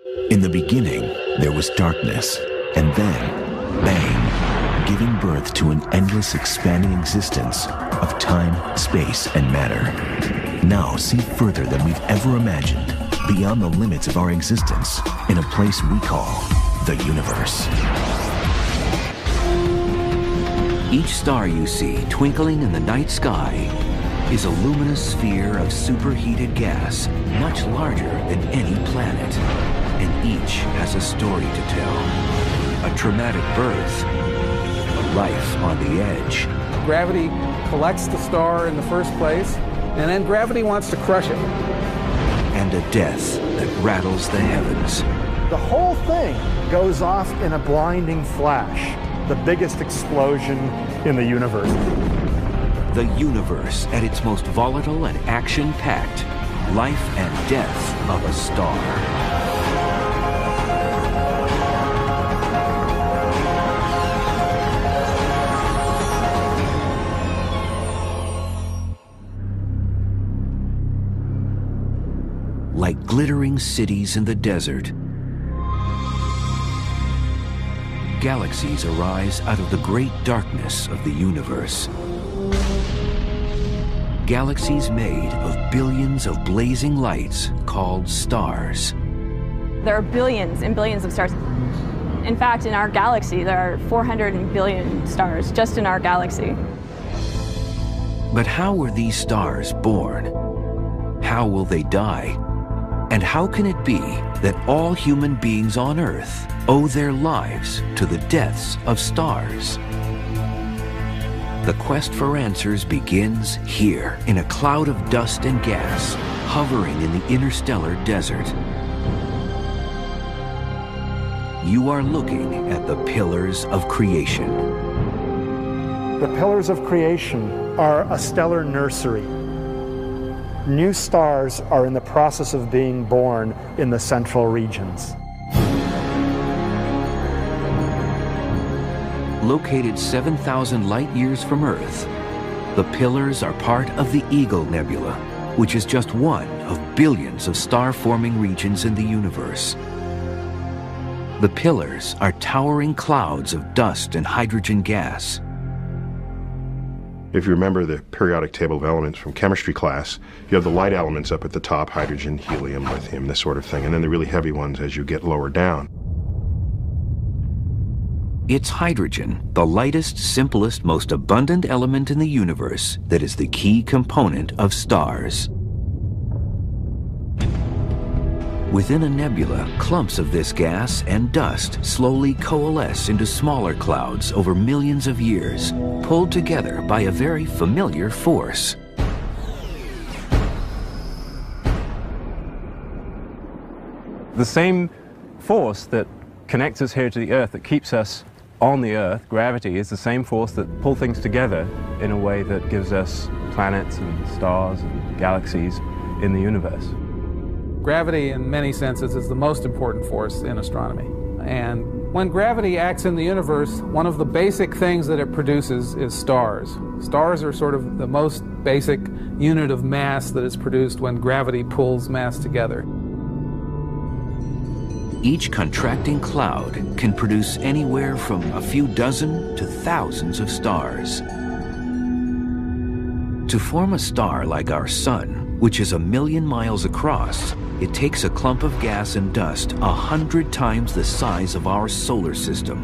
In the beginning, there was darkness, and then, bang, giving birth to an endless expanding existence of time, space, and matter. Now see further than we've ever imagined, beyond the limits of our existence, in a place we call the universe. Each star you see twinkling in the night sky is a luminous sphere of superheated gas, much larger than any planet. And each has a story to tell. A traumatic birth, a life on the edge. Gravity collects the star in the first place, and then gravity wants to crush it. And a death that rattles the heavens. The whole thing goes off in a blinding flash. The biggest explosion in the universe. The universe at its most volatile and action-packed. Life and death of a star. Like glittering cities in the desert, galaxies arise out of the great darkness of the universe. Galaxies made of billions of blazing lights called stars. There are billions and billions of stars. In fact, in our galaxy, there are 400 billion stars just in our galaxy. But how were these stars born? How will they die? And how can it be that all human beings on Earth owe their lives to the deaths of stars? The quest for answers begins here, in a cloud of dust and gas, hovering in the interstellar desert. You are looking at the pillars of creation. The pillars of creation are a stellar nursery. New stars are in the process of being born in the central regions. Located 7,000 light-years from Earth, the pillars are part of the Eagle Nebula, which is just one of billions of star-forming regions in the universe. The pillars are towering clouds of dust and hydrogen gas. If you remember the periodic table of elements from chemistry class, you have the light elements up at the top, hydrogen, helium, lithium, this sort of thing, and then the really heavy ones as you get lower down. It's hydrogen, the lightest, simplest, most abundant element in the universe, that is the key component of stars. Within a nebula, clumps of this gas and dust slowly coalesce into smaller clouds over millions of years, pulled together by a very familiar force. The same force that connects us here to the Earth, that keeps us on the Earth, gravity, is the same force that pulls things together in a way that gives us planets and stars and galaxies in the universe. Gravity, in many senses, is the most important force in astronomy. And when gravity acts in the universe, one of the basic things that it produces is stars. Stars are sort of the most basic unit of mass that is produced when gravity pulls mass together. Each contracting cloud can produce anywhere from a few dozen to thousands of stars. To form a star like our Sun, which is 1 million miles across, it takes a clump of gas and dust 100 times the size of our solar system.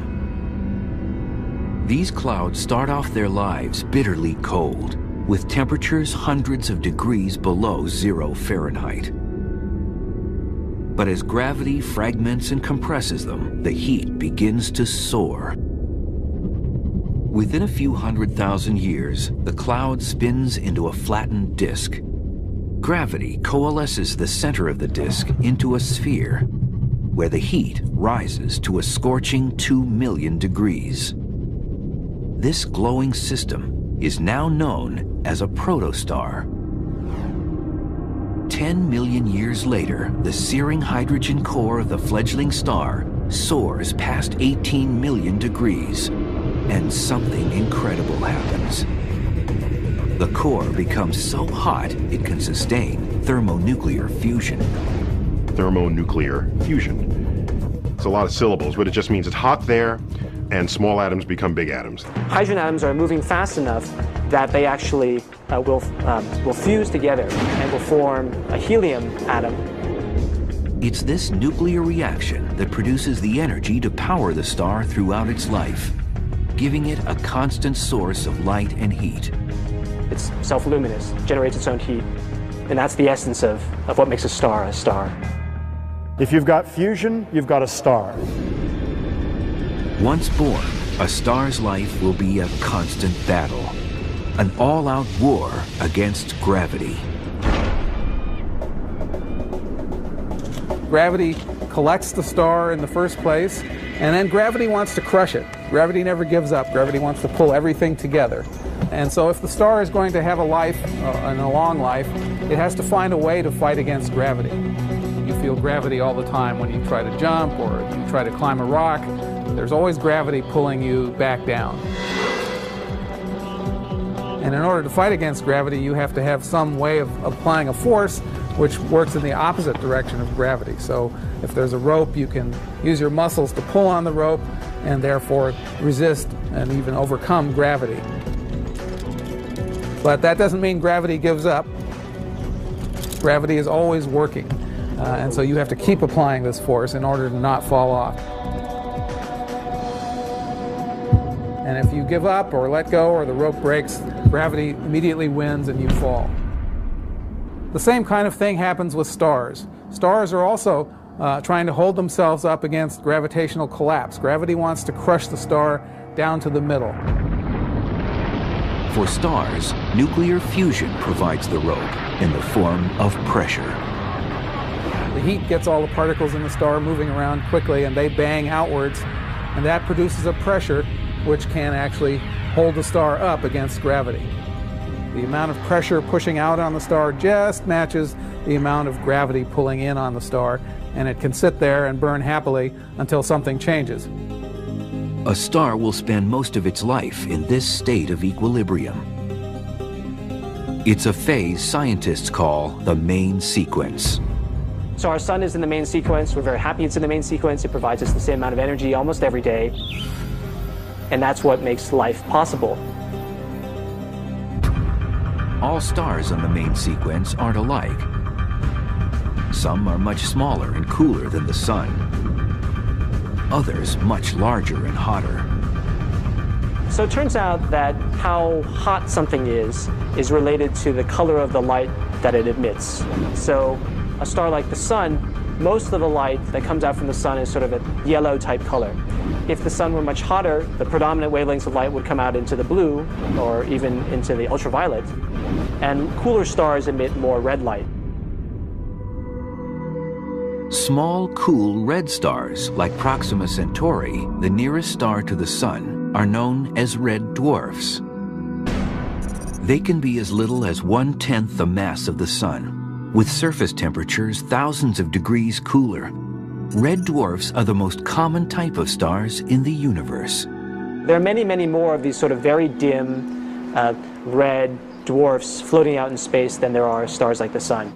These clouds start off their lives bitterly cold, with temperatures hundreds of degrees below 0 Fahrenheit. But as gravity fragments and compresses them, the heat begins to soar. Within a few 100,000 years, the cloud spins into a flattened disk. Gravity coalesces the center of the disk into a sphere, where the heat rises to a scorching 2 million degrees. This glowing system is now known as a protostar. 10 million years later, the searing hydrogen core of the fledgling star soars past 18 million degrees, and something incredible happens. The core becomes so hot it can sustain thermonuclear fusion. thermonuclear fusion. It's a lot of syllables, but it just means it's hot there, and small atoms become big atoms. Hydrogen atoms are moving fast enough that they actually will fuse together and will form a helium atom. It's this nuclear reaction that produces the energy to power the star throughout its life, giving it a constant source of light and heat. It's self-luminous, generates its own heat, and that's the essence of what makes a star a star. If you've got fusion, you've got a star. Once born, a star's life will be a constant battle, an all-out war against gravity. Gravity collects the star in the first place, and then gravity wants to crush it. Gravity never gives up. Gravity wants to pull everything together. And so if the star is going to have a life, and a long life, it has to find a way to fight against gravity. You feel gravity all the time when you try to jump or you try to climb a rock. There's always gravity pulling you back down. And in order to fight against gravity, you have to have some way of applying a force which works in the opposite direction of gravity. So if there's a rope, you can use your muscles to pull on the rope and therefore resist and even overcome gravity. But that doesn't mean gravity gives up. Gravity is always working. And so you have to keep applying this force in order to not fall off. And if you give up or let go or the rope breaks, gravity immediately wins and you fall. The same kind of thing happens with stars. Stars are also trying to hold themselves up against gravitational collapse. Gravity wants to crush the star down to the middle. For stars, nuclear fusion provides the rope in the form of pressure. The heat gets all the particles in the star moving around quickly and they bang outwards, and that produces a pressure which can actually hold the star up against gravity. The amount of pressure pushing out on the star just matches the amount of gravity pulling in on the star, and it can sit there and burn happily until something changes. A star will spend most of its life in this state of equilibrium. It's a phase scientists call the main sequence. So our sun is in the main sequence. We're very happy it's in the main sequence. It provides us the same amount of energy almost every day. And that's what makes life possible. All stars on the main sequence aren't alike. Some are much smaller and cooler than the sun. Others much larger and hotter. So it turns out that how hot something is related to the color of the light that it emits. So a star like the sun, most of the light that comes out from the sun is sort of a yellow type color. If the sun were much hotter, the predominant wavelengths of light would come out into the blue or even into the ultraviolet. And cooler stars emit more red light. Small, cool red stars like Proxima Centauri, the nearest star to the sun, are known as red dwarfs. They can be as little as 1/10 the mass of the sun, with surface temperatures thousands of degrees cooler. Red dwarfs are the most common type of stars in the universe. There are many, many more of these sort of very dim red dwarfs floating out in space than there are stars like the sun.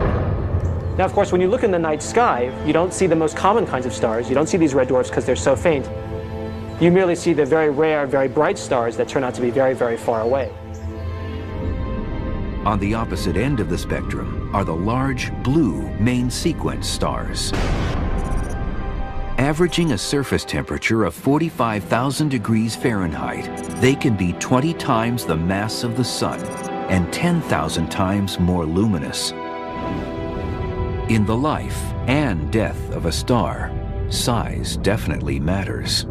Now, of course, when you look in the night sky, you don't see the most common kinds of stars. You don't see these red dwarfs because they're so faint. You merely see the very rare, very bright stars that turn out to be very, very far away. On the opposite end of the spectrum are the large blue main sequence stars. Averaging a surface temperature of 45,000 degrees Fahrenheit, they can be 20 times the mass of the sun and 10,000 times more luminous. In the life and death of a star, size definitely matters.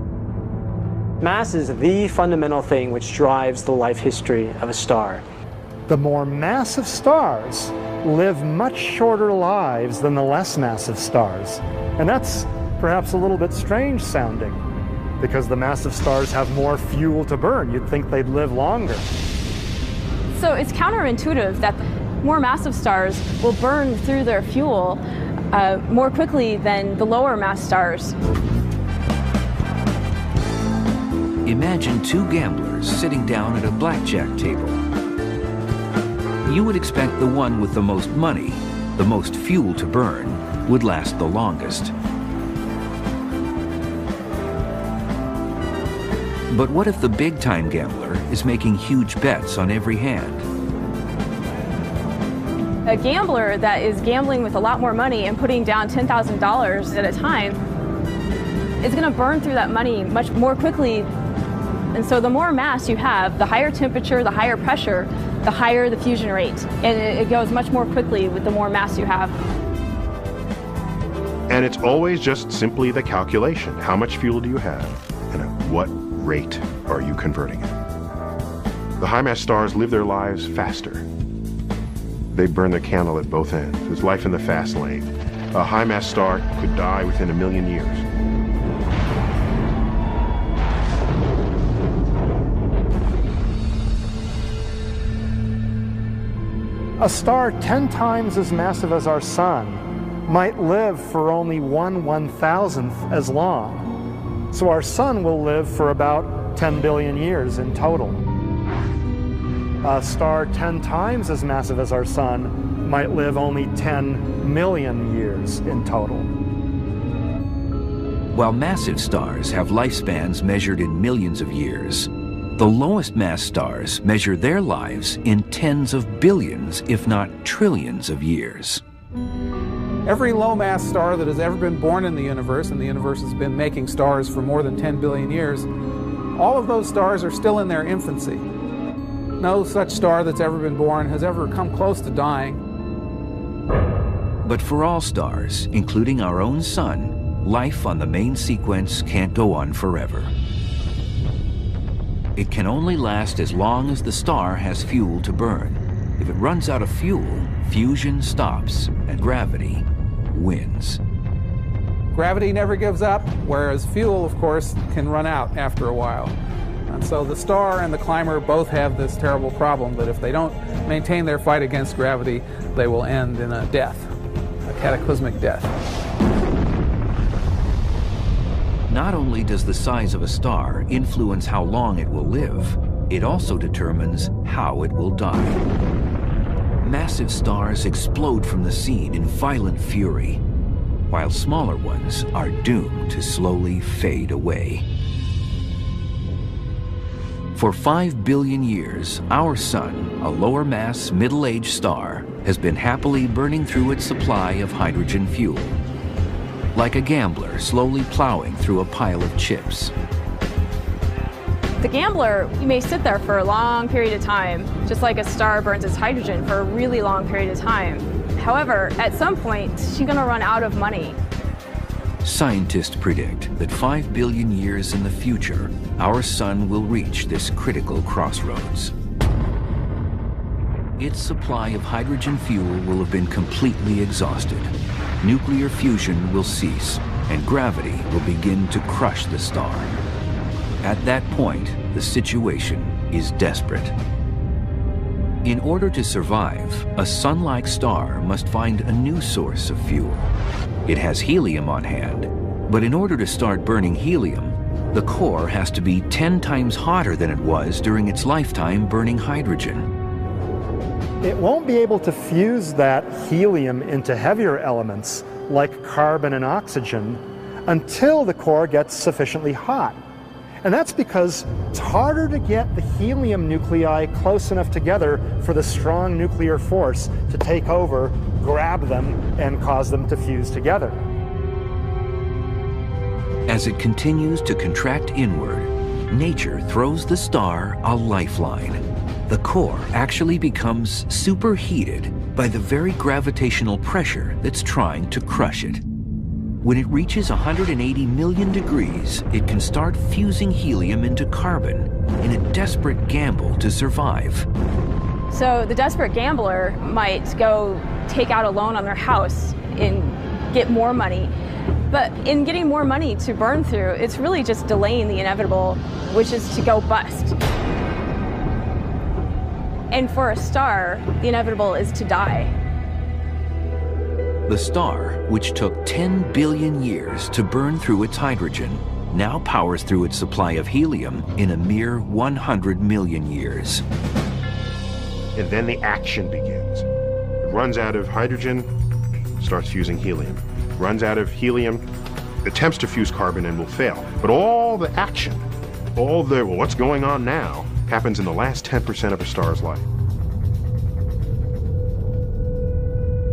Mass is the fundamental thing which drives the life history of a star. The more massive stars live much shorter lives than the less massive stars. And that's perhaps a little bit strange sounding, because the massive stars have more fuel to burn. You'd think they'd live longer. So it's counterintuitive that more massive stars will burn through their fuel more quickly than the lower mass stars. Imagine two gamblers sitting down at a blackjack table. You would expect the one with the most money, the most fuel to burn, would last the longest. But what if the big-time gambler is making huge bets on every hand? A gambler that is gambling with a lot more money and putting down $10,000 at a time is going to burn through that money much more quickly. And so the more mass you have, the higher temperature, the higher pressure, the higher the fusion rate. And it goes much more quickly with the more mass you have. And it's always just simply the calculation. How much fuel do you have? And at what rate are you converting it? The high-mass stars live their lives faster. They burn their candle at both ends. It's life in the fast lane. A high-mass star could die within 1 million years. A star 10 times as massive as our sun might live for only 1/1000th as long. So our sun will live for about 10 billion years in total. A star 10 times as massive as our sun might live only 10 million years in total. While massive stars have lifespans measured in millions of years, the lowest mass stars measure their lives in tens of billions, if not trillions of years. Every low-mass star that has ever been born in the universe, and the universe has been making stars for more than 10 billion years, all of those stars are still in their infancy. No such star that's ever been born has ever come close to dying. But for all stars, including our own sun, life on the main sequence can't go on forever. It can only last as long as the star has fuel to burn. If it runs out of fuel, fusion stops and gravity wins. Gravity never gives up, whereas fuel, of course, can run out after a while. And so the star and the climber both have this terrible problem that if they don't maintain their fight against gravity, they will end in a death, a cataclysmic death. Not only does the size of a star influence how long it will live, it also determines how it will die. Massive stars explode from the scene in violent fury, while smaller ones are doomed to slowly fade away. For 5 billion years, our sun, a lower mass, middle-aged star, has been happily burning through its supply of hydrogen fuel, like a gambler slowly plowing through a pile of chips. The gambler, you may sit there for a long period of time, just like a star burns its hydrogen for a really long period of time. However, at some point, she's going to run out of money. Scientists predict that 5 billion years in the future, our sun will reach this critical crossroads. Its supply of hydrogen fuel will have been completely exhausted. Nuclear fusion will cease, and gravity will begin to crush the star. At that point, the situation is desperate. In order to survive, a sun-like star must find a new source of fuel. It has helium on hand, but in order to start burning helium, the core has to be 10 times hotter than it was during its lifetime burning hydrogen. It won't be able to fuse that helium into heavier elements like carbon and oxygen until the core gets sufficiently hot. And that's because it's harder to get the helium nuclei close enough together for the strong nuclear force to take over, grab them, and cause them to fuse together. As it continues to contract inward, nature throws the star a lifeline. The core actually becomes superheated by the very gravitational pressure that's trying to crush it. When it reaches 180 million degrees, it can start fusing helium into carbon in a desperate gamble to survive. So the desperate gambler might go take out a loan on their house and get more money. But in getting more money to burn through, it's really just delaying the inevitable, which is to go bust. And for a star, the inevitable is to die. The star, which took 10 billion years to burn through its hydrogen, now powers through its supply of helium in a mere 100 million years. And then the action begins. It runs out of hydrogen, starts fusing helium. runs out of helium, attempts to fuse carbon and will fail. But all the action, all the, well, what's going on now, happens in the last 10% of a star's life.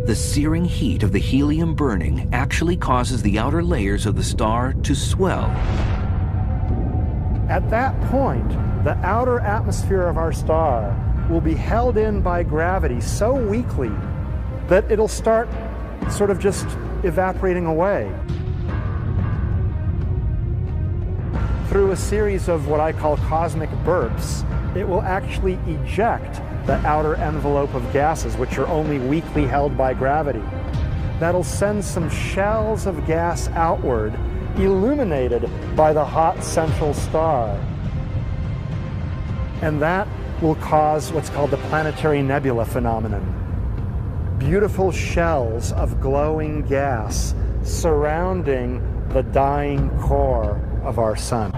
The searing heat of the helium burning actually causes the outer layers of the star to swell. At that point, the outer atmosphere of our star will be held in by gravity so weakly that it'll start sort of just evaporating away. Through a series of what I call cosmic burps, it will actually eject the outer envelope of gases, which are only weakly held by gravity. That'll send some shells of gas outward, illuminated by the hot central star. And that will cause what's called the planetary nebula phenomenon. Beautiful shells of glowing gas surrounding the dying core of our sun.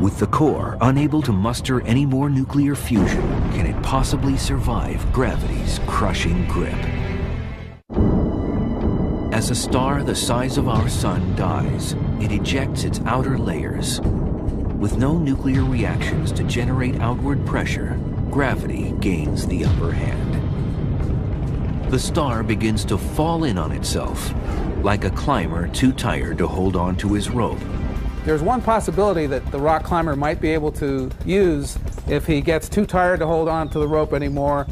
With the core unable to muster any more nuclear fusion, can it possibly survive gravity's crushing grip? As a star the size of our sun dies, it ejects its outer layers. With no nuclear reactions to generate outward pressure, gravity gains the upper hand. The star begins to fall in on itself, like a climber too tired to hold on to his rope. There's one possibility that the rock climber might be able to use if he gets too tired to hold on to the rope anymore,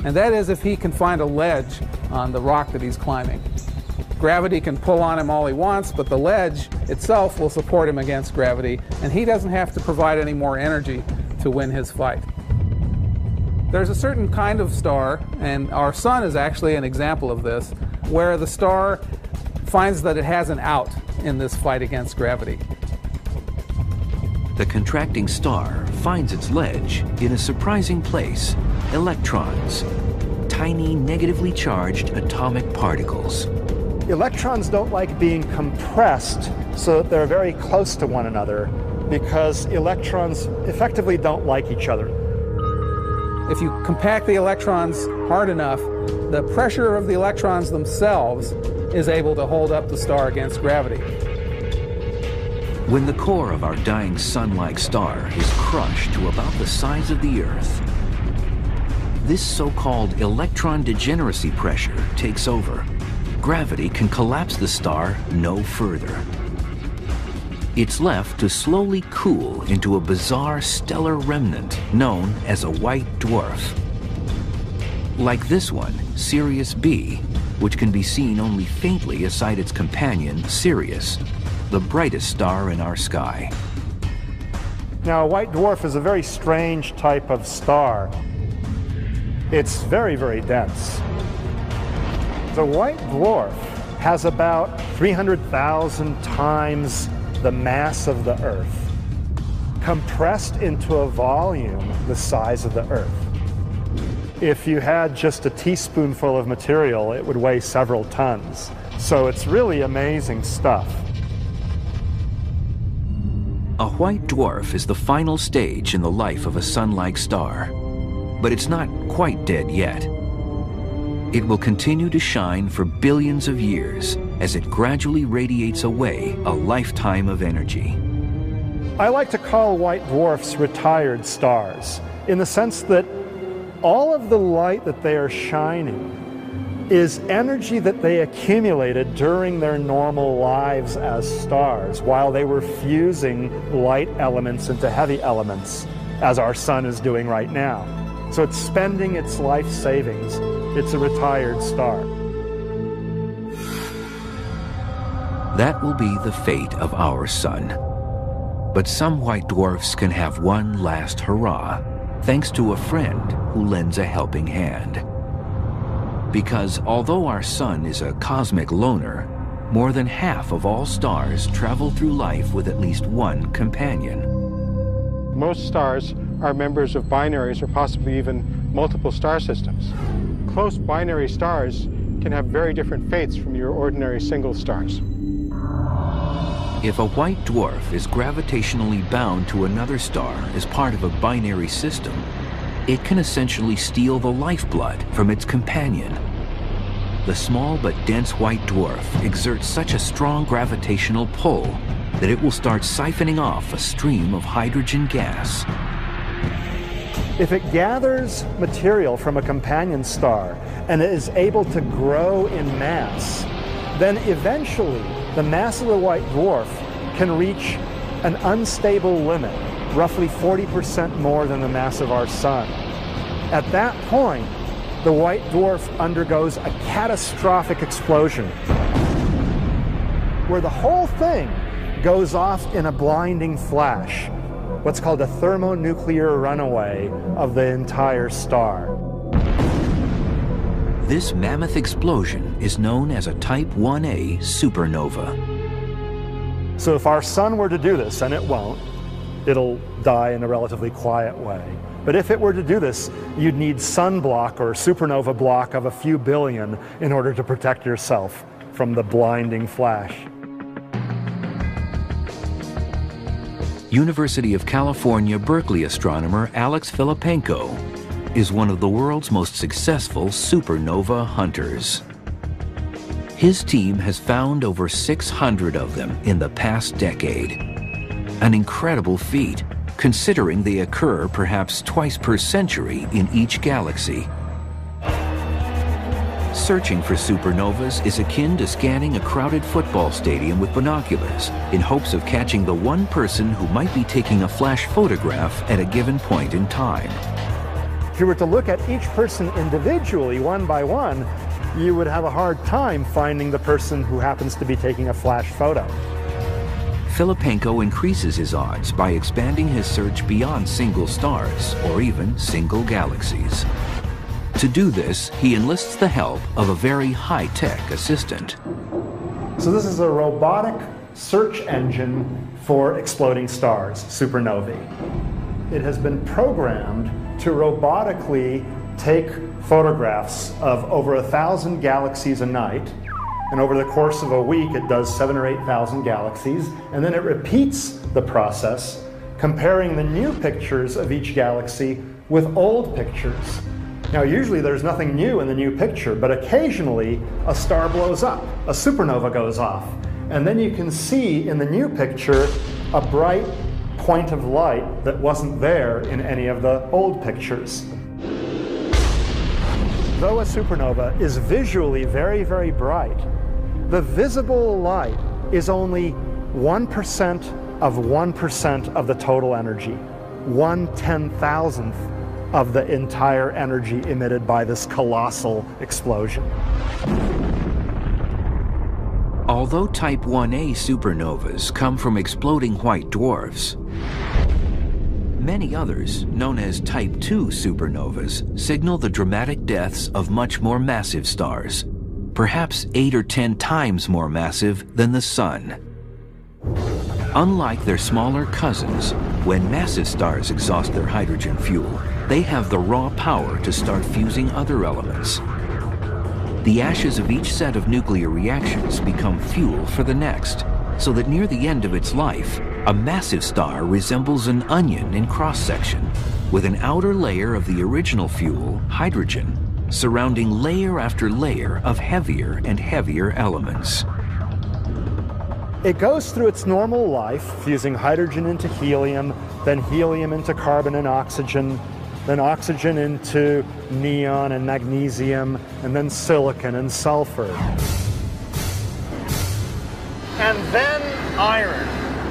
and that is if he can find a ledge on the rock that he's climbing. Gravity can pull on him all he wants, but the ledge itself will support him against gravity, and he doesn't have to provide any more energy to win his fight. There's a certain kind of star, and our sun is actually an example of this, where the star finds that it has an out in this fight against gravity. The contracting star finds its ledge in a surprising place: electrons, tiny negatively charged atomic particles. Electrons don't like being compressed so that they're very close to one another, because electrons effectively don't like each other. If you compact the electrons hard enough, the pressure of the electrons themselves is able to hold up the star against gravity. When the core of our dying sun-like star is crushed to about the size of the Earth, this so-called electron degeneracy pressure takes over. Gravity can collapse the star no further. It's left to slowly cool into a bizarre stellar remnant known as a white dwarf. Like this one, Sirius B, which can be seen only faintly aside its companion, Sirius, the brightest star in our sky. Now, a white dwarf is a very strange type of star. It's very, very dense. The white dwarf has about 300,000 times the mass of the Earth, compressed into a volume the size of the Earth. If you had just a teaspoonful of material, it would weigh several tons. So it's really amazing stuff. A white dwarf is the final stage in the life of a sun-like star, but it's not quite dead yet. It will continue to shine for billions of years as it gradually radiates away a lifetime of energy. I like to call white dwarfs retired stars, in the sense that all of the light that they are shining is energy that they accumulated during their normal lives as stars, while they were fusing light elements into heavy elements, as our sun is doing right now. So it's spending its life savings. It's a retired star. That will be the fate of our sun. But some white dwarfs can have one last hurrah, thanks to a friend who lends a helping hand. Because although our sun is a cosmic loner, more than half of all stars travel through life with at least one companion. Most stars are members of binaries or possibly even multiple star systems. Close binary stars can have very different fates from your ordinary single stars. If a white dwarf is gravitationally bound to another star as part of a binary system, it can essentially steal the lifeblood from its companion. the small but dense white dwarf exerts such a strong gravitational pull that it will start siphoning off a stream of hydrogen gas. If it gathers material from a companion star and it is able to grow in mass, then eventually the mass of the white dwarf can reach an unstable limit, roughly 40% more than the mass of our sun. At that point, the white dwarf undergoes a catastrophic explosion where the whole thing goes off in a blinding flash, what's called a thermonuclear runaway of the entire star. This mammoth explosion is known as a Type 1a supernova. So if our sun were to do this, and it won't, it'll die in a relatively quiet way. But if it were to do this, you'd need sunblock or supernova block of a few billion in order to protect yourself from the blinding flash. University of California, Berkeley astronomer Alex Filipenko is one of the world's most successful supernova hunters. His team has found over 600 of them in the past decade. An incredible feat, considering they occur perhaps twice per century in each galaxy. Searching for supernovas is akin to scanning a crowded football stadium with binoculars in hopes of catching the one person who might be taking a flash photograph at a given point in time. If you were to look at each person individually, one by one, you would have a hard time finding the person who happens to be taking a flash photo. Filipenko increases his odds by expanding his search beyond single stars or even single galaxies. To do this, he enlists the help of a very high-tech assistant. So this is a robotic search engine for exploding stars, supernovae. It has been programmed to robotically take photographs of over 1,000 galaxies a night, and over the course of a week it does 7,000 or 8,000 galaxies, and then it repeats the process, comparing the new pictures of each galaxy with old pictures. Now usually there's nothing new in the new picture, but occasionally a star blows up, a supernova goes off, and then you can see in the new picture a bright point of light that wasn't there in any of the old pictures. Though a supernova is visually very, very bright, the visible light is only 1% of 1% of the total energy, 1/10,000th of the entire energy emitted by this colossal explosion. Although Type 1a supernovas come from exploding white dwarfs, many others, known as Type 2 supernovas, signal the dramatic deaths of much more massive stars, perhaps 8 or 10 times more massive than the Sun. Unlike their smaller cousins, when massive stars exhaust their hydrogen fuel, they have the raw power to start fusing other elements. The ashes of each set of nuclear reactions become fuel for the next, so that near the end of its life, a massive star resembles an onion in cross-section, with an outer layer of the original fuel, hydrogen, surrounding layer after layer of heavier and heavier elements. It goes through its normal life, fusing hydrogen into helium, then helium into carbon and oxygen, then oxygen into neon and magnesium, and then silicon and sulfur. And then iron.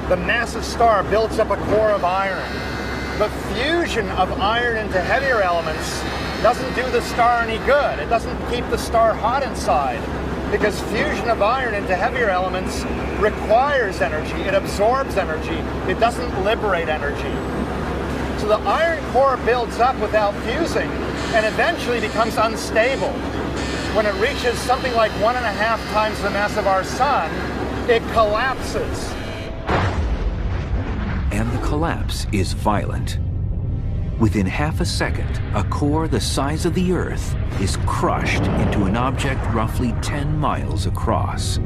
The massive star builds up a core of iron. The fusion of iron into heavier elements doesn't do the star any good. It doesn't keep the star hot inside, because fusion of iron into heavier elements requires energy. It absorbs energy. It doesn't liberate energy. So the iron core builds up without fusing and eventually becomes unstable. When it reaches something like 1.5 times the mass of our sun, it collapses. And the collapse is violent. Within half a second, a core the size of the Earth is crushed into an object roughly 10 miles across.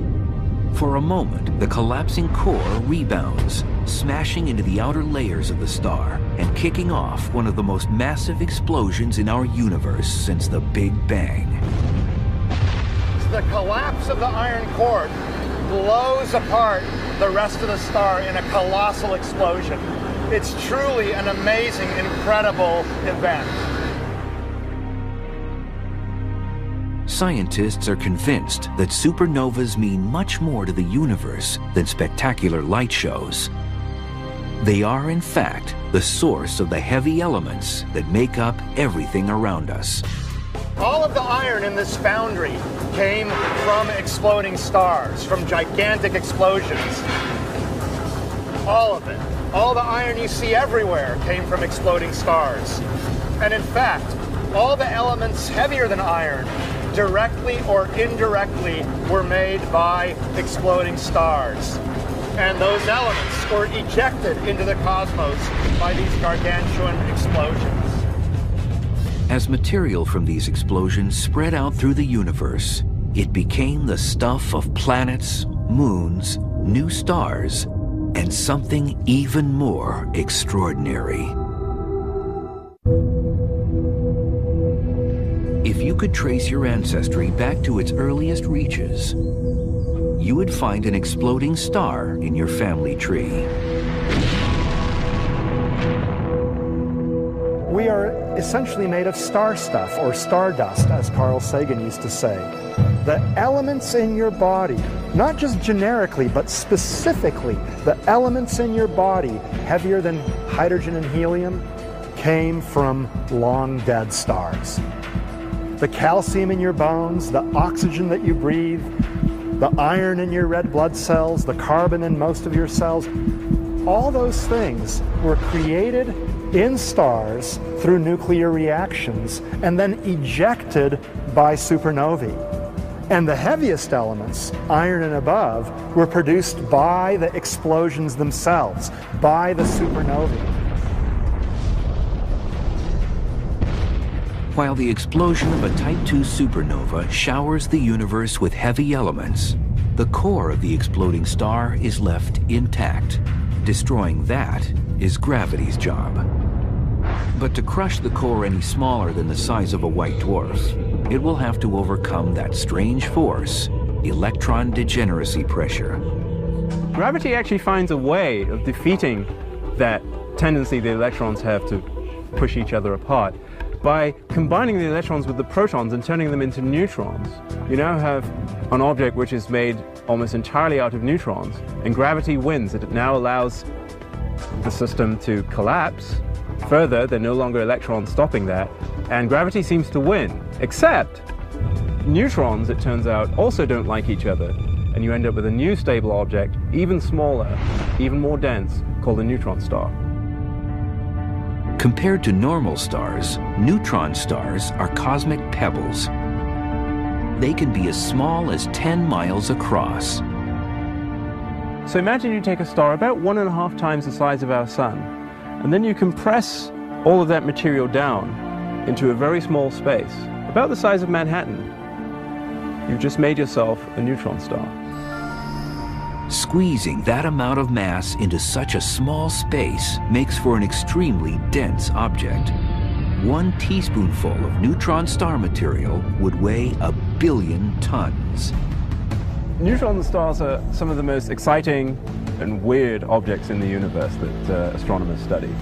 For a moment, the collapsing core rebounds, smashing into the outer layers of the star and kicking off one of the most massive explosions in our universe since the Big Bang. the collapse of the iron core blows apart the rest of the star in a colossal explosion. It's truly an amazing, incredible event. Scientists are convinced that supernovas mean much more to the universe than spectacular light shows. They are, in fact, the source of the heavy elements that make up everything around us. All of the iron in this foundry came from exploding stars, from gigantic explosions. All of it. All the iron you see everywhere came from exploding stars. And in fact, all the elements heavier than iron, directly or indirectly, were made by exploding stars. And those elements were ejected into the cosmos by these gargantuan explosions. As material from these explosions spread out through the universe, it became the stuff of planets, moons, new stars, and something even more extraordinary. If you could trace your ancestry back to its earliest reaches, you would find an exploding star in your family tree. We are essentially made of star stuff, or stardust, as Carl Sagan used to say. The elements in your body, not just generically, but specifically, the elements in your body, heavier than hydrogen and helium, came from long-dead stars. The calcium in your bones, the oxygen that you breathe, the iron in your red blood cells, the carbon in most of your cells, all those things were created in stars through nuclear reactions and then ejected by supernovae. And the heaviest elements, iron and above, were produced by the explosions themselves, by the supernovae. While the explosion of a Type II supernova showers the universe with heavy elements, the core of the exploding star is left intact. Destroying that is gravity's job. But to crush the core any smaller than the size of a white dwarf, it will have to overcome that strange force, electron degeneracy pressure. Gravity actually finds a way of defeating that tendency the electrons have to push each other apart by combining the electrons with the protons and turning them into neutrons. You now have an object which is made almost entirely out of neutrons, and gravity wins. It now allows the system to collapse. Further, there are no longer electrons stopping that, and gravity seems to win. Except, neutrons, it turns out, also don't like each other, and you end up with a new stable object, even smaller, even more dense, called a neutron star. Compared to normal stars, neutron stars are cosmic pebbles. They can be as small as 10 miles across. So imagine you take a star about 1.5 times the size of our sun, and then you compress all of that material down into a very small space, about the size of Manhattan. You've just made yourself a neutron star. Squeezing that amount of mass into such a small space makes for an extremely dense object. 1 teaspoonful of neutron star material would weigh 1 billion tons. Neutron stars are some of the most exciting and weird objects in the universe that astronomers study.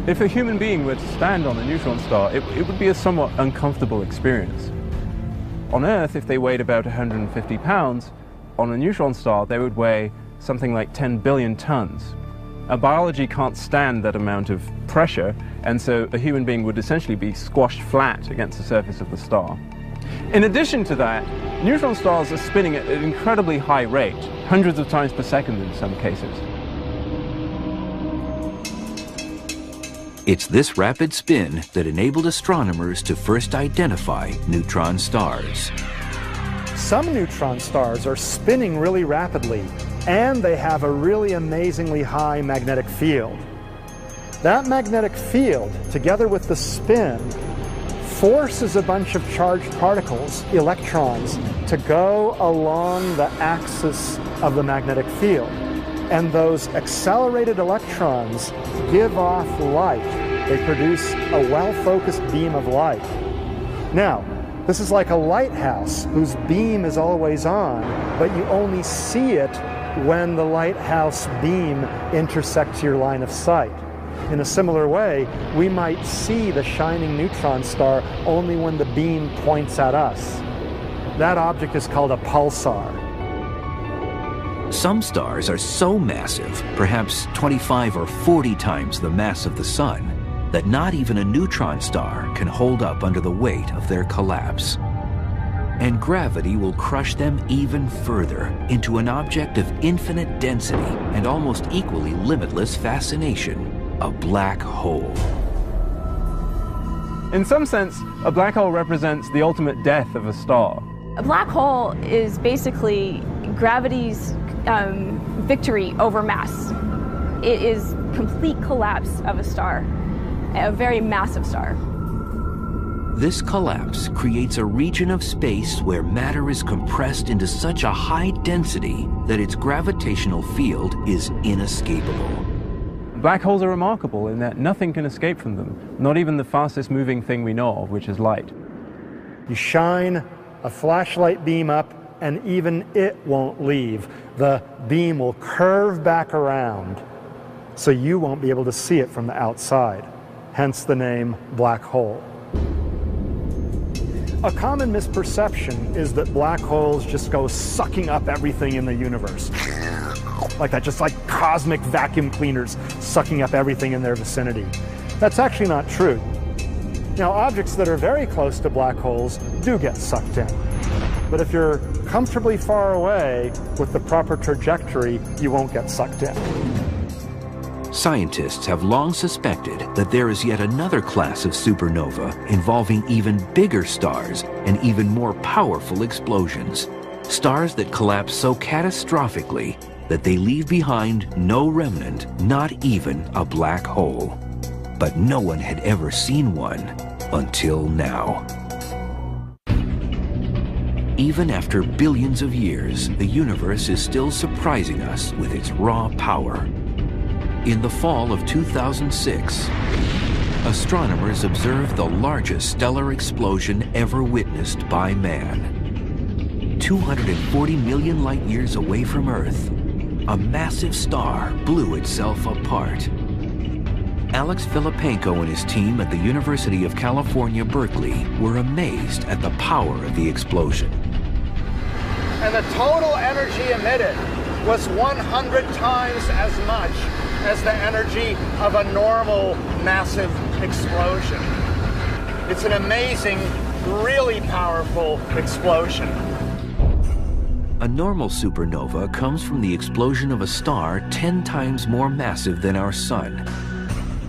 If a human being were to stand on a neutron star, it would be a somewhat uncomfortable experience. On Earth, if they weighed about 150 pounds, on a neutron star, they would weigh something like 10 billion tons. Our biology can't stand that amount of pressure, and so a human being would essentially be squashed flat against the surface of the star. In addition to that, neutron stars are spinning at an incredibly high rate, hundreds of times per second in some cases. It's this rapid spin that enabled astronomers to first identify neutron stars. Some neutron stars are spinning really rapidly, and they have a really amazingly high magnetic field. That magnetic field, together with the spin, forces a bunch of charged particles, electrons, to go along the axis of the magnetic field. And those accelerated electrons give off light. They produce a well-focused beam of light. Now, This is like a lighthouse whose beam is always on, but you only see it when the lighthouse beam intersects your line of sight. In a similar way, we might see the shining neutron star only when the beam points at us. That object is called a pulsar. Some stars are so massive, perhaps 25 or 40 times the mass of the Sun, that not even a neutron star can hold up under the weight of their collapse. And gravity will crush them even further into an object of infinite density and almost equally limitless fascination, a black hole. In some sense, a black hole represents the ultimate death of a star. A black hole is basically gravity's victory over mass. It is complete collapse of a star, a very massive star. This collapse creates a region of space where matter is compressed into such a high density that its gravitational field is inescapable. Black holes are remarkable in that nothing can escape from them, not even the fastest moving thing we know of, which is light. You shine a flashlight beam up, and even it won't leave. The beam will curve back around, so you won't be able to see it from the outside, hence the name black hole. A common misperception is that black holes just go sucking up everything in the universe. Like that, just like cosmic vacuum cleaners sucking up everything in their vicinity. That's actually not true. Now, objects that are very close to black holes do get sucked in. But if you're comfortably far away with the proper trajectory, you won't get sucked in. Scientists have long suspected that there is yet another class of supernova involving even bigger stars and even more powerful explosions. Stars that collapse so catastrophically that they leave behind no remnant, not even a black hole. But no one had ever seen one until now. Even after billions of years, the universe is still surprising us with its raw power. In the fall of 2006, astronomers observed the largest stellar explosion ever witnessed by man. 240 million light years away from Earth, a massive star blew itself apart. Alex Filipenko and his team at the University of California, Berkeley were amazed at the power of the explosion. And the total energy emitted was 100 times as much as the energy of a normal massive explosion. It's an amazing, really powerful explosion. A normal supernova comes from the explosion of a star 10 times more massive than our Sun.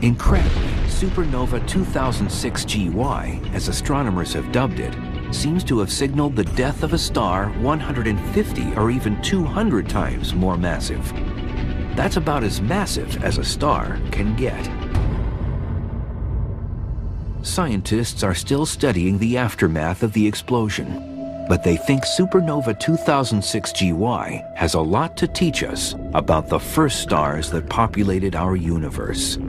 Incredibly, supernova 2006 GY, as astronomers have dubbed it, seems to have signaled the death of a star 150 or even 200 times more massive. That's about as massive as a star can get. Scientists are still studying the aftermath of the explosion, but they think supernova 2006 GY has a lot to teach us about the first stars that populated our universe.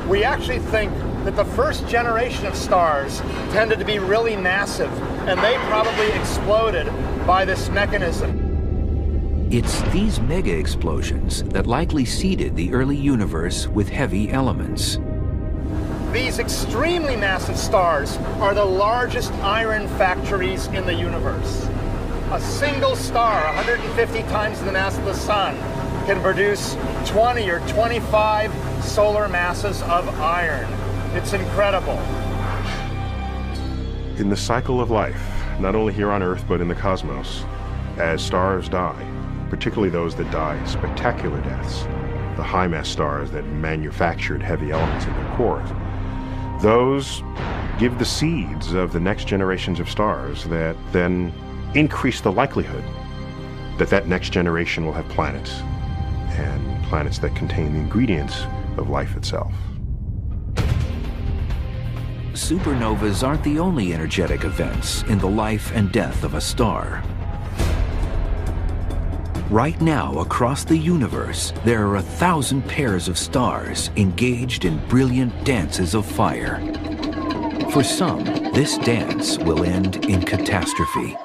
We actually think that the first generation of stars tended to be really massive, and they probably exploded by this mechanism. It's these mega explosions that likely seeded the early universe with heavy elements. These extremely massive stars are the largest iron factories in the universe. A single star, 150 times the mass of the Sun, can produce 20 or 25 solar masses of iron. It's incredible. In the cycle of life, not only here on Earth, but in the cosmos, as stars die, particularly those that die spectacular deaths, the high-mass stars that manufactured heavy elements in their cores, those give the seeds of the next generations of stars that then increase the likelihood that that next generation will have planets, and planets that contain the ingredients of life itself. Supernovas aren't the only energetic events in the life and death of a star. Right now, across the universe, there are 1,000 pairs of stars engaged in brilliant dances of fire. For some, this dance will end in catastrophe.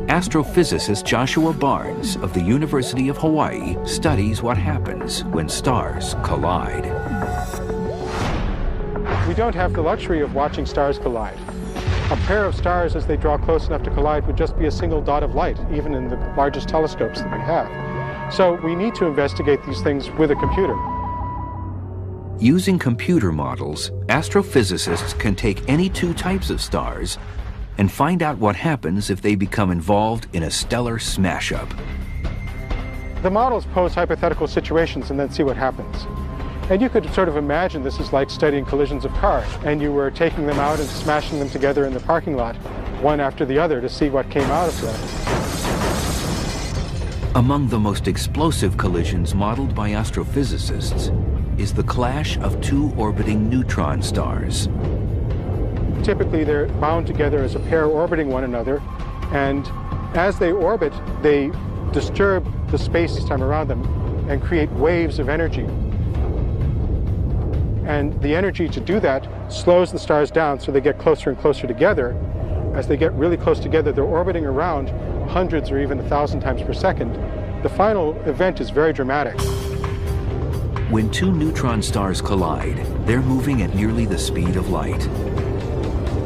Astrophysicist Joshua Barnes of the University of Hawaii studies what happens when stars collide. We don't have the luxury of watching stars collide. A pair of stars, as they draw close enough to collide, would just be a single dot of light, even in the largest telescopes that we have. So we need to investigate these things with a computer. Using computer models, astrophysicists can take any two types of stars and find out what happens if they become involved in a stellar smash-up. The models pose hypothetical situations and then see what happens. And you could sort of imagine this is like studying collisions of cars, and you were taking them out and smashing them together in the parking lot, one after the other, to see what came out of them. Among the most explosive collisions modeled by astrophysicists is the clash of two orbiting neutron stars. Typically, they're bound together as a pair orbiting one another, and as they orbit, they disturb the space-time around them and create waves of energy. And the energy to do that slows the stars down so they get closer and closer together. As they get really close together, they're orbiting around hundreds or even 1,000 times per second. The final event is very dramatic. When two neutron stars collide, they're moving at nearly the speed of light.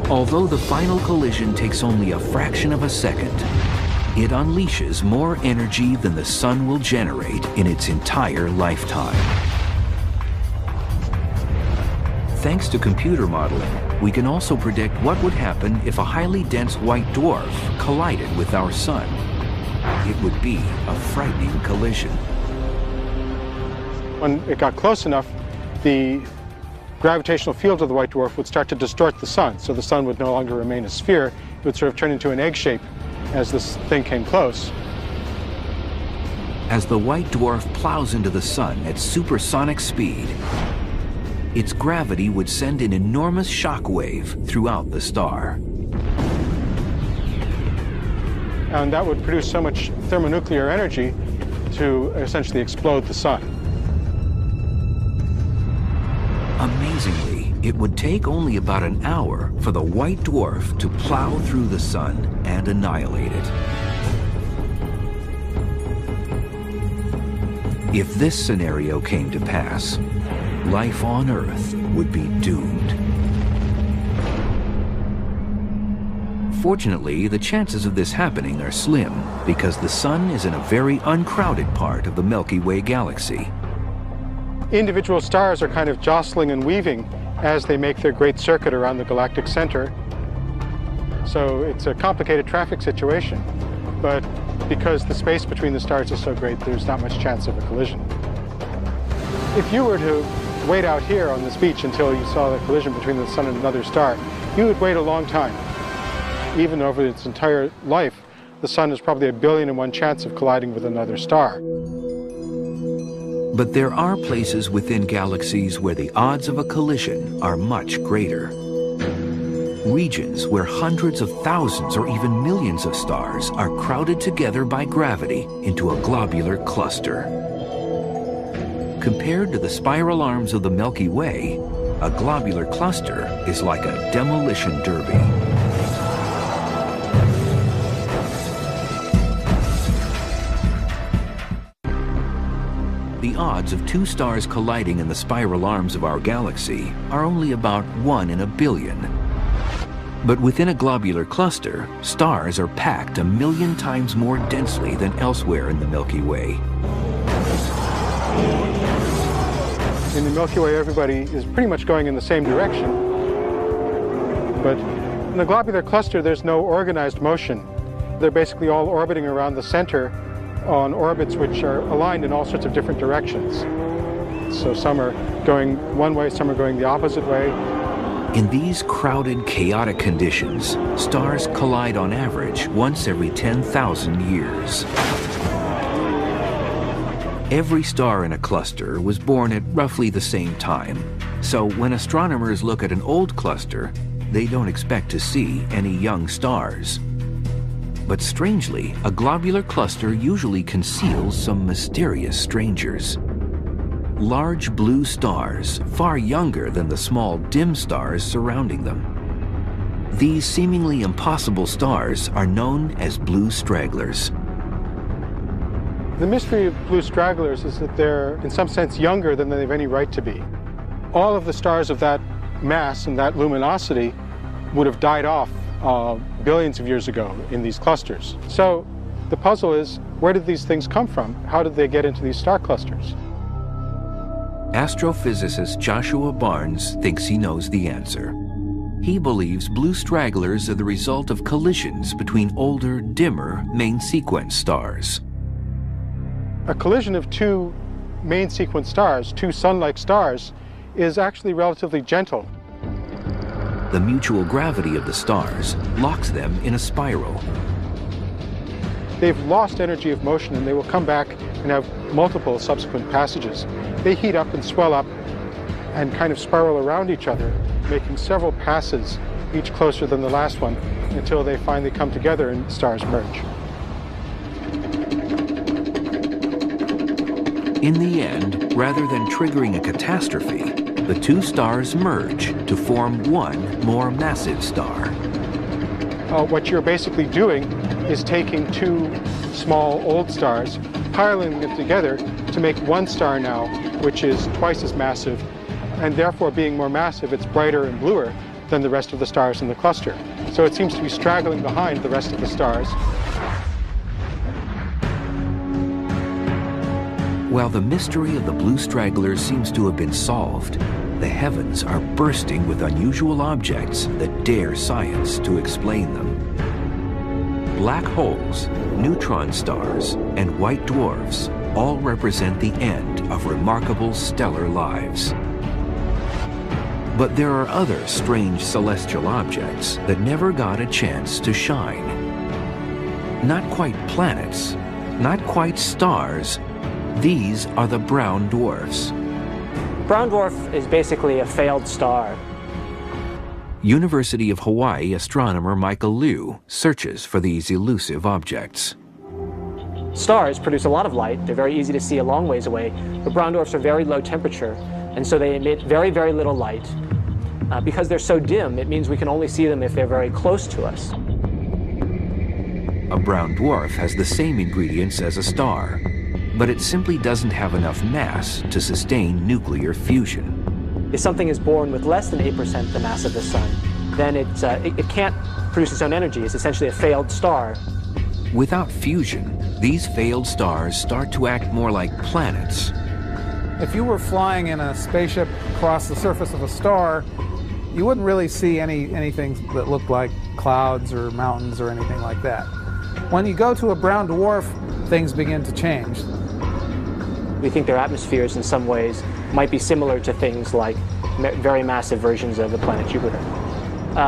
Although the final collision takes only a fraction of a second, it unleashes more energy than the sun will generate in its entire lifetime. Thanks to computer modeling, we can also predict what would happen if a highly dense white dwarf collided with our sun. It would be a frightening collision. When it got close enough, the gravitational field of the white dwarf would start to distort the sun, so the sun would no longer remain a sphere. It would sort of turn into an egg shape as this thing came close. As the white dwarf plows into the sun at supersonic speed, its gravity would send an enormous shock wave throughout the star. And that would produce so much thermonuclear energy to essentially explode the sun. Amazingly, it would take only about an hour for the white dwarf to plow through the sun and annihilate it. If this scenario came to pass, life on Earth would be doomed. Fortunately, the chances of this happening are slim because the sun is in a very uncrowded part of the Milky Way galaxy. Individual stars are kind of jostling and weaving as they make their great circuit around the galactic center. So it's a complicated traffic situation, but because the space between the stars is so great, there's not much chance of a collision. If you were to wait out here on this beach until you saw the collision between the sun and another star, you would wait a long time. Even over its entire life, the sun has probably 1,000,000,001 chance of colliding with another star. But there are places within galaxies where the odds of a collision are much greater. Regions where hundreds of thousands or even millions of stars are crowded together by gravity into a globular cluster. Compared to the spiral arms of the Milky Way, a globular cluster is like a demolition derby. The odds of two stars colliding in the spiral arms of our galaxy are only about 1 in a billion. But within a globular cluster, stars are packed 1,000,000 times more densely than elsewhere in the Milky Way. In the Milky Way, everybody is pretty much going in the same direction. But in the globular cluster, there's no organized motion. They're basically all orbiting around the center on orbits which are aligned in all sorts of different directions. So some are going one way, some are going the opposite way. In these crowded, chaotic conditions, stars collide on average once every 10,000 years. Every star in a cluster was born at roughly the same time. So when astronomers look at an old cluster, they don't expect to see any young stars. But strangely, a globular cluster usually conceals some mysterious strangers. large blue stars, far younger than the small dim stars surrounding them. These seemingly impossible stars are known as blue stragglers. The mystery of blue stragglers is that they're, in some sense, younger than they have any right to be. All of the stars of that mass and that luminosity would have died off billions of years ago in these clusters. So the puzzle is, where did these things come from? How did they get into these star clusters? Astrophysicist Joshua Barnes thinks he knows the answer. He believes blue stragglers are the result of collisions between older, dimmer main sequence stars. A collision of two main sequence stars, two sun-like stars, is actually relatively gentle. The mutual gravity of the stars locks them in a spiral. They've lost energy of motion and they will come back and have multiple subsequent passages. They heat up and swell up and kind of spiral around each other, making several passes, each closer than the last one, until they finally come together and stars merge. In the end, rather than triggering a catastrophe, the two stars merge to form one more massive star. What you're basically doing is taking two small old stars, piling them together to make one star now, which is twice as massive, and therefore being more massive, it's brighter and bluer than the rest of the stars in the cluster. So it seems to be straggling behind the rest of the stars. While the mystery of the blue stragglers seems to have been solved, the heavens are bursting with unusual objects that dare science to explain them. Black holes, neutron stars, and white dwarfs all represent the end of remarkable stellar lives. But there are other strange celestial objects that never got a chance to shine. Not quite planets, not quite stars. These are the brown dwarfs. Brown dwarf is basically a failed star. University of Hawaii astronomer Michael Liu searches for these elusive objects. Stars produce a lot of light. They're very easy to see a long ways away, but brown dwarfs are very low temperature, and so they emit very, very little light. Because they're so dim, it means we can only see them if they're very close to us. A brown dwarf has the same ingredients as a star, but it simply doesn't have enough mass to sustain nuclear fusion. If something is born with less than 8% the mass of the sun, then it can't produce its own energy. It's essentially a failed star. Without fusion, these failed stars start to act more like planets. If you were flying in a spaceship across the surface of a star, you wouldn't really see anything that looked like clouds or mountains or anything like that. When you go to a brown dwarf, things begin to change. We think their atmospheres in some ways might be similar to things like very massive versions of the planet Jupiter.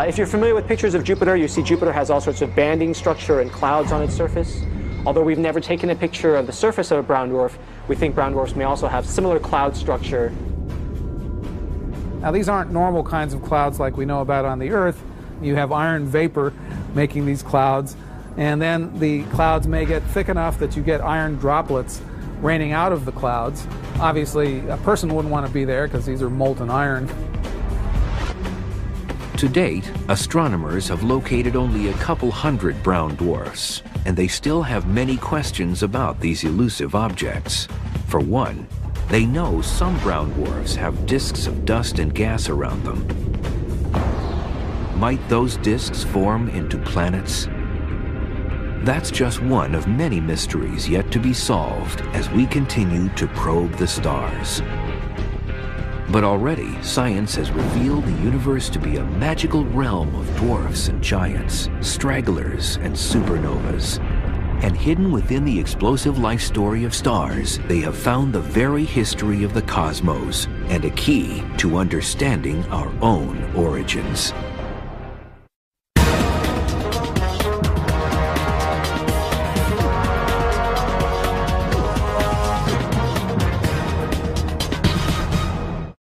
If you're familiar with pictures of Jupiter, you see Jupiter has all sorts of banding structure and clouds on its surface. Although we've never taken a picture of the surface of a brown dwarf, we think brown dwarfs may also have similar cloud structure. Now, these aren't normal kinds of clouds like we know about on the Earth. You have iron vapor making these clouds, and then the clouds may get thick enough that you get iron droplets raining out of the clouds. Obviously, a person wouldn't want to be there because these are molten iron. To date, astronomers have located only a couple hundred brown dwarfs, and they still have many questions about these elusive objects. For one, they know some brown dwarfs have disks of dust and gas around them. Might those disks form into planets? That's just one of many mysteries yet to be solved as we continue to probe the stars. But already, science has revealed the universe to be a magical realm of dwarfs and giants, stragglers and supernovas. And hidden within the explosive life story of stars, they have found the very history of the cosmos and a key to understanding our own origins.